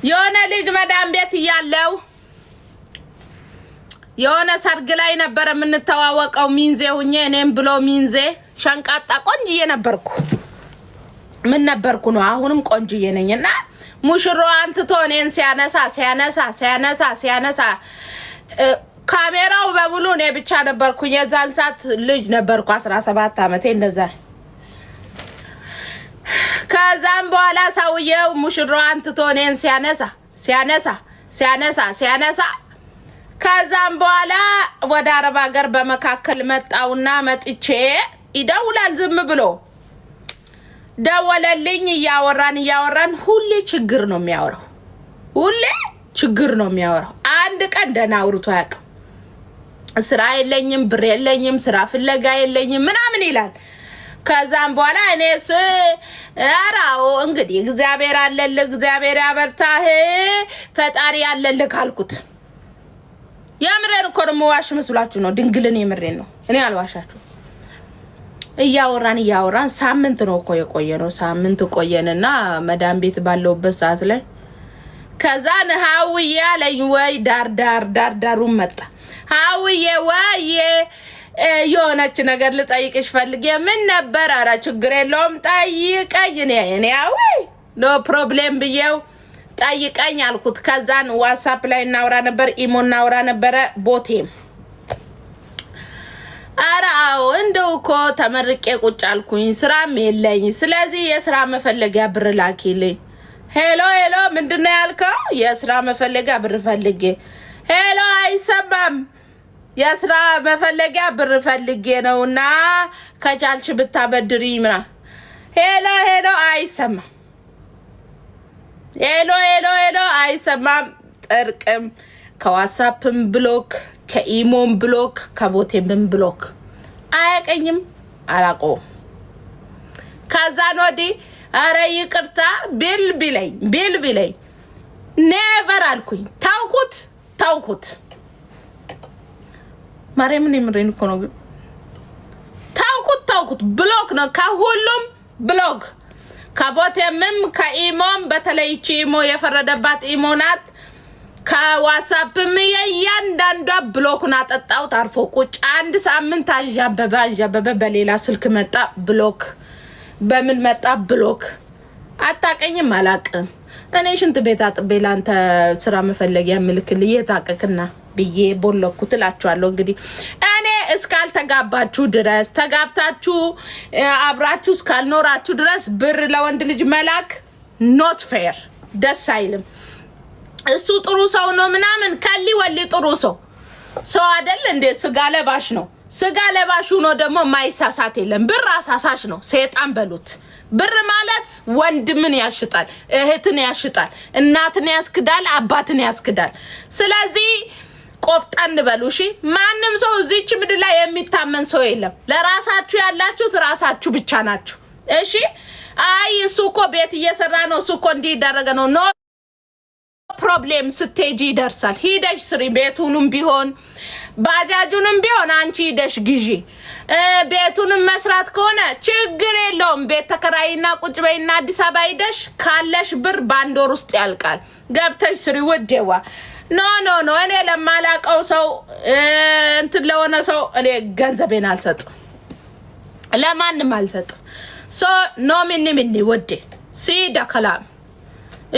የሆነ ልጅ መዳም ቤት ያለው የሆነ ሰርግ ላይ ነበር የምንተዋወቀው ሚንዜ ሆኜ እኔም ብሎ ሚንዜ ሸንቃጣ ቆንጅዬ ነበርኩ ምን ነበርኩ ነው አሁንም ቆንጅዬ ነኝና ሙሽራዋን ትቶ እኔን ሲያነሳ ካሜራው በሙሉ እኔ ብቻ ነበርኩ የዛን ሰዓት ልጅ ነበርኩ 17 አመቴ እንደዛ ከዛም በኋላ ሰውየው ሙሽራዋን ትቶ እኔን ሲያነሳ ከዛም በኋላ ወደ አረብ ሀገር በመካከል መጣውና መጥቼ ይደውላል ዝም ብሎ ደወለልኝ ያወራን ሁሌ ችግር ነው የሚያወራው አንድ ቀን ደና አውርቶ ያቀ ስራ የለኝም ብር የለኝም ስራ ፍለጋ የለኝም ምናምን ይላል ከዛም በኋላ እኔስ አራው እንግዲህ እግዚአብሔር አለልህ እግዚአብሔር ያበርታህ ፈጣሪ ያለልህ አልኩት ያምረን እኮ ነው ዋሽ መስላችሁ ነው ድንግልን የምሬን ነው እኔ አልዋሻችሁ እያወራን ሳምንት ነው እኮ የቆየነው ሳምንት ቆየንና መዳም ቤት ባለውበት ሰዓት ላይ ከዛን ሃውዬ አለኝ ወይ ዳርዳሩን መጣ ሃውዬ ወይ የሆነች ነገር ልጠይቅሽ ፈልጌ ምን ነበር አራ ችግር የለውም ጠይቀኝ እኔ ወይ ኖ ፕሮብሌም ብዬው ጠይቀኝ አልኩት ከዛን ዋትስአፕ ላይ እናወራ ነበር ኢሞ እናወራ ነበር ቦቴም አራው እንደው እኮ ተመርቄ ቁጭ አልኩኝ ስራም የለኝ ስለዚህ የስራ መፈለጊያ ብር ላኪልኝ ሄሎ ምንድነው ያልከው የስራ መፈለጊያ ብር ፈልጌ ሄሎ አይሰማም የስራ መፈለጊያ ብር ፈልጌ ነውና ከቻልሽ ብታበድሪ ምና ሄሎ አይሰማም ሄሎ አይሰማም ጥርቅም ከዋትስአፕም ብሎክ ከኢሞም ብሎክ ከቦቴም ብሎክ አያቀኝም አላቆ ከዛን ወዲ አረ ይቅርታ ቢል ቢለኝ ኔቨር አልኩኝ ታውኩት ማርያምን የምሬን እኮ ነው ታውኩት ብሎክ ነው ከሁሉም ብሎክ ከቦቴምም ከኢሞም በተለይቺ ኢሞ የፈረደባት ኢሞ ናት ከዋትስአፕም ያንዳንዷ ብሎክና አጠጣው ታርፎ ቁጭ አንድ ሳምንት አንጃበበ በሌላ ስልክ መጣ ብሎክ በምን መጣ ብሎክ አጣቀኝም አላቅም እኔ ሽንት ቤት አጥቤ ላንተ ስራ መፈለጊያ ምልክል የታቀክና ብዬ ቦለኩት እላችኋለሁ እንግዲህ እኔ እስካልተጋባችሁ ድረስ ተጋብታችሁ አብራችሁ እስካልኖራችሁ ድረስ ብር ለወንድ ልጅ መላክ not fair ደስ አይልም እሱ ጥሩ ሰው ነው ምናምን ካሊ ወሊ ጥሩ ሰው አይደል እንደ ስጋ ለባሽ ነው ስጋ ለባሹ ነው ደግሞ ማይሳሳት የለም ብር አሳሳሽ ነው ሰይጣን በሉት ብር ማለት ወንድምን ያሽጣል እህትን ያሽጣል እናትን ያስክዳል አባትን ያስክዳል ስለዚህ ቆፍጣን በሉ እሺ ማንንም ሰው እዚች ምድር ላይ የሚታመን ሰው የለም ለራሳችሁ ያላችሁት ራሳችሁ ብቻ ናችሁ እሺ አይ ሱኮ ቤት እየሰራ ነው ሱኮ እንዲደረገ ነው ኖ ፕሮብሌም ስቴጂ ይደርሳል ሂደሽ ስሪ ቤቱንም ቢሆን ባጃጁንም ቢሆን አንቺ ሂደሽ ግዢ ቤቱንም መስራት ከሆነ ችግር የለውም ቤት ተከራይና ቁጭ በይና አዲስ አበባ ሂደሽ ካለሽ ብር ባንድ ወር ውስጥ ያልቃል ገብተሽ ስሪ ወዴዋ ኖ እኔ ለማላቀው ሰው እንትን ለሆነ ሰው እኔ ገንዘቤን አልሰጥም ለማንም አልሰጥም ሶ ኖ ሚኒ ወዴ ሲዳ ከላም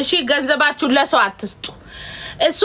እሺ ገንዘባችሁ ለሰው አትስጡ እሱ